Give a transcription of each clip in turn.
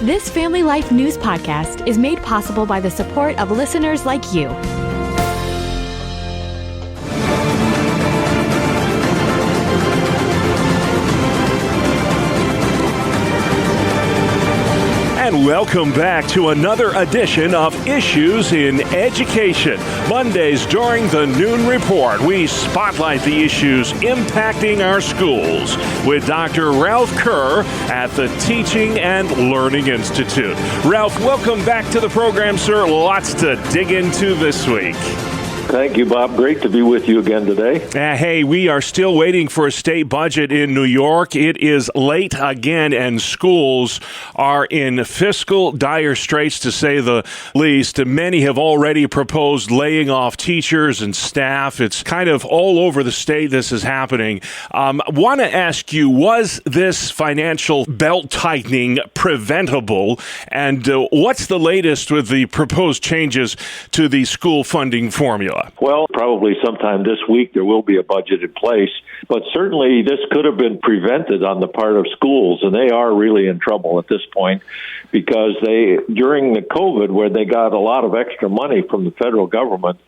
This Family Life News podcast is made possible by the support of listeners like you. And welcome back to another edition of Issues in Education. Mondays during the Noon Report, we spotlight the issues impacting our schools with Dr. Ralph Kerr at the Teaching and Learning Institute. Ralph, welcome back to the program, sir. Lots to dig into this week. Thank you, Bob. Great to be with you again today. Hey, we are still waiting for a state budget in New York. It is late again, and schools are in fiscal dire straits, to say the least. Many have already proposed laying off teachers and staff. It's kind of all over the state this is happening. Want to ask you, was this financial belt tightening preventable? And what's the latest with the proposed changes to the school funding formula? Well, probably sometime this week there will be a budget in place, but certainly this could have been prevented on the part of schools, and they are really in trouble at this point because during the COVID, where they got a lot of extra money from the federal government,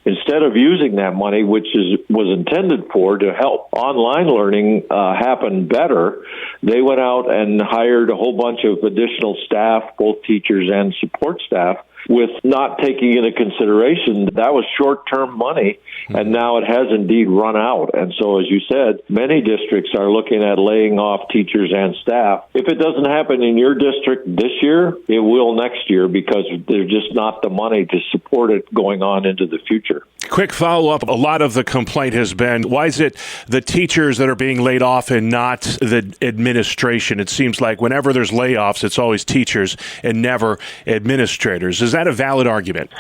instead of using that money, which was intended to help online learning happen better, they went out and hired a whole bunch of additional staff, both teachers and support staff, with not taking into consideration that was short-term money, and now it has indeed run out. And so, as you said, many districts are looking at laying off teachers and staff. If it doesn't happen in your district this year, it will next year because there's just not the money to support it going on into the future. Quick follow-up. A lot of the complaint has been, why is it the teachers that are being laid off and not the administration? It seems like whenever there's layoffs, it's always teachers and never administrators. Is that a valid argument?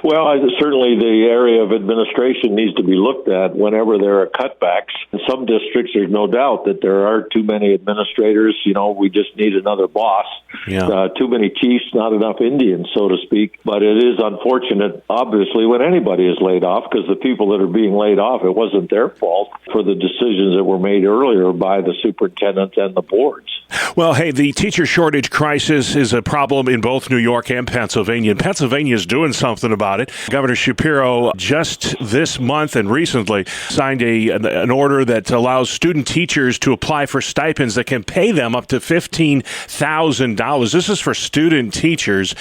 Well, certainly the area of administration needs to be looked at whenever there are cutbacks. In some districts, there's no doubt that there are too many administrators. We just need another boss. Yeah. Too many chiefs, not enough Indians, so to speak. But it is unfortunate, obviously, when anybody is laid off, because the people that are being laid off, it wasn't their fault for the decisions that were made earlier by the superintendent and the boards. Well, hey, the teacher shortage crisis is a problem in both New York and Pennsylvania. And Pennsylvania is doing something about it. Governor Shapiro just this month and recently signed an order that allows student teachers to apply for stipends that can pay them up to $15,000. This is for student teachers.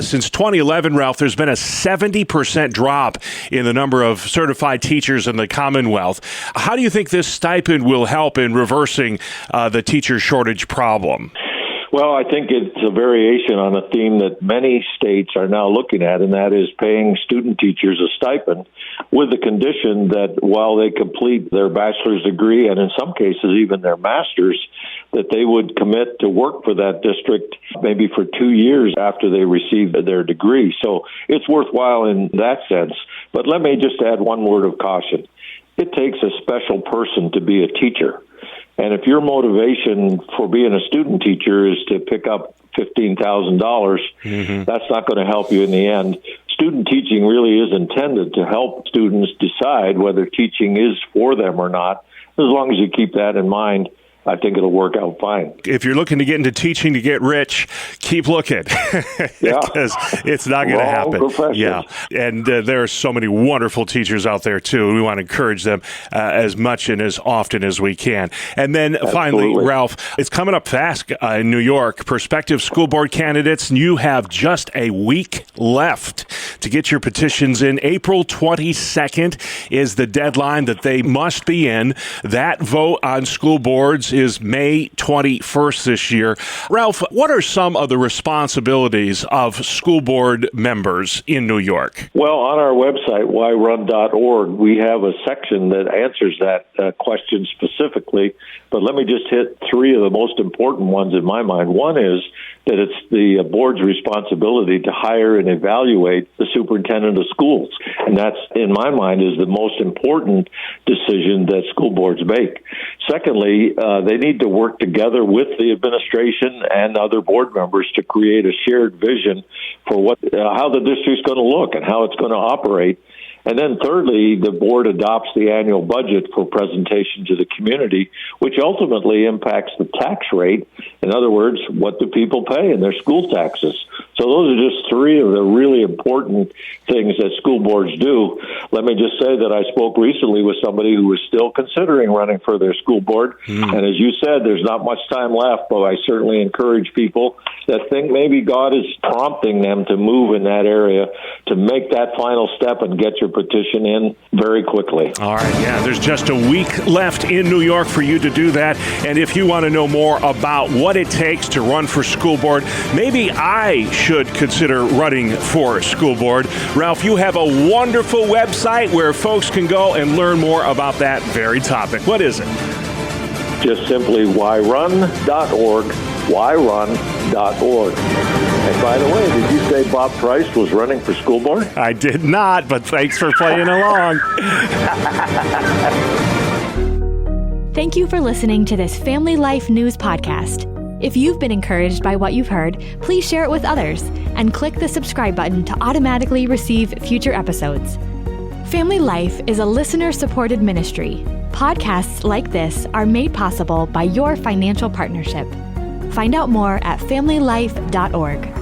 Since 2011, Ralph, there's been a 70% drop in the number of certified teachers in the Commonwealth. How do you think this stipend will help in reversing the teacher shortage problem? Well, I think it's a variation on a theme that many states are now looking at, and that is paying student teachers a stipend with the condition that while they complete their bachelor's degree and in some cases even their master's, that they would commit to work for that district maybe for 2 years after they receive their degree. So it's worthwhile in that sense. But let me just add one word of caution. It takes a special person to be a teacher. And if your motivation for being a student teacher is to pick up $15,000, that's not going to help you in the end. Student teaching really is intended to help students decide whether teaching is for them or not. As long as you keep that in mind, I think it'll work out fine. If you're looking to get into teaching to get rich, keep looking because it's not going to happen. Yeah, and there are so many wonderful teachers out there too. We want to encourage them as much and as often as we can. And then finally, Ralph, it's coming up fast in New York. Prospective school board candidates, you have just a week left to get your petitions in. April 22nd is the deadline that they must be in. That vote on school boards is May 21st this year. Ralph, what are some of the responsibilities of school board members in New York? Well, on our website, whyrun.org, we have a section that answers that question specifically. But let me just hit three of the most important ones in my mind. One is that it's the board's responsibility to hire and evaluate the superintendent of schools. And that's, in my mind, is the most important decision that school boards make. Secondly, they need to work together with the administration and other board members to create a shared vision for how the district's going to look and how it's going to operate. And then thirdly, the board adopts the annual budget for presentation to the community, which ultimately impacts the tax rate. In other words, what do people pay in their school taxes? So those are just three of the really important things that school boards do. Let me just say that I spoke recently with somebody who was still considering running for their school board. And as you said, there's not much time left, but I certainly encourage people that think maybe God is prompting them to move in that area, to make that final step and get your petition in very quickly. All right, yeah, there's just a week left in New York for you to do that. And if you want to know more about what it takes to run for school board, maybe I should consider running for school board. Ralph, you have a wonderful website where folks can go and learn more about that very topic. What is it? Just simply whyrun.org, whyrun.org. And by the way, did you say Bob Price was running for school board? I did not, but thanks for playing along. Thank you for listening to this Family Life News podcast. If you've been encouraged by what you've heard, please share it with others and click the subscribe button to automatically receive future episodes. Family Life is a listener-supported ministry. Podcasts like this are made possible by your financial partnership. Find out more at familylife.org.